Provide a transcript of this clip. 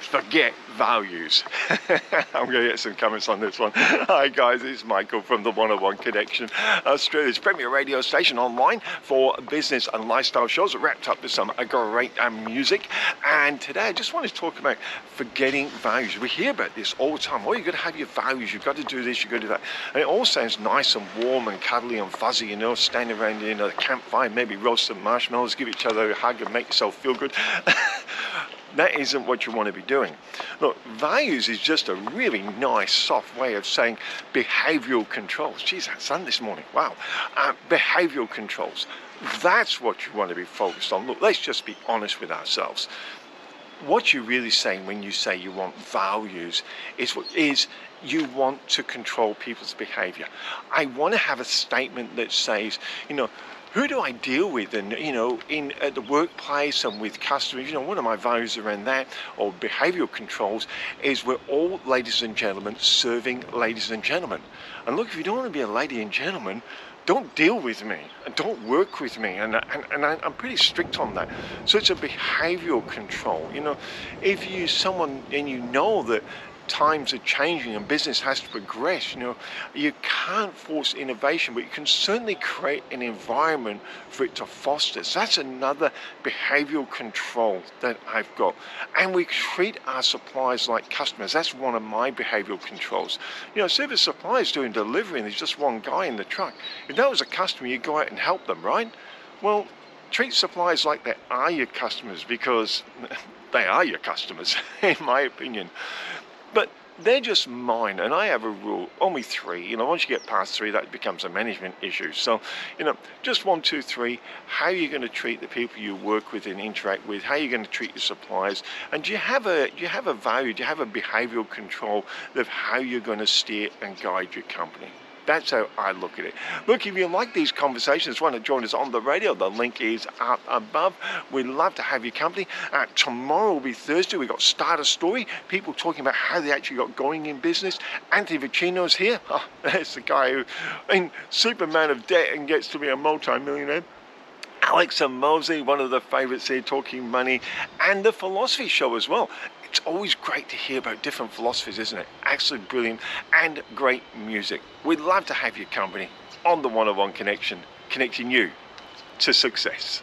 forget values. I'm going to get some comments on this one. Hi guys, it's Michael from the 101 Connection, Australia's premier radio station online for business and lifestyle shows, wrapped up with some great music. And today I just want to talk about forgetting values. We hear about this all the time. Oh, you've got to have your values, you've got to do this, you've got to do that. And it all sounds nice and warm and cuddly and fuzzy, you know, standing around in a campfire, maybe roast some marshmallows, give each other a hug and make yourself feel good. That isn't what you want to be doing. Look, values is just a really nice, soft way of saying behavioral controls. Geez, that's sun this morning. Wow. Behavioral controls. That's what you want to be focused on. Look, let's just be honest with ourselves. What you're really saying when you say you want values is you want to control people's behavior. I want to have a statement that says, you know, who do I deal with? And, you know, at the workplace and with customers, you know, one of my values around that, or behavioral controls, is we're all ladies and gentlemen serving ladies and gentlemen. And look, if you don't want to be a lady and gentleman, don't deal with me and don't work with me. And I'm pretty strict on that. So it's a behavioral control. You know, if you're someone and you know that times are changing and business has to progress, you know, you can't force innovation, but you can certainly create an environment for it to foster. So that's another behavioral control that I've got. And we treat our suppliers like customers. That's one of my behavioral controls. You know, service suppliers doing delivery and there's just one guy in the truck. If that was a customer, you go out and help them, right? Well, treat suppliers like they are your customers, because they are your customers, in my opinion. But they're just mine, and I have a rule, only 3. You know, once you get past 3, that becomes a management issue. So, you know, just 1, 2, 3, how are you going to treat the people you work with and interact with? How are you going to treat your suppliers? And do you have a value, do you have a behavioral control of how you're going to steer and guide your company? That's how I look at it. Look, if you like these conversations, want to join us on the radio, the link is up above. We'd love to have your company. Tomorrow will be Thursday. We've got Start a Story, people talking about how they actually got going in business. Anthony Vicino's here. Oh, that's the guy who, in Superman of debt and gets to be a multi-millionaire. Alexa Mosley, one of the favourites here, talking money, and the philosophy show as well. It's always great to hear about different philosophies, isn't it? Absolutely brilliant, and great music. We'd love to have your company on the 101 Connection, connecting you to success.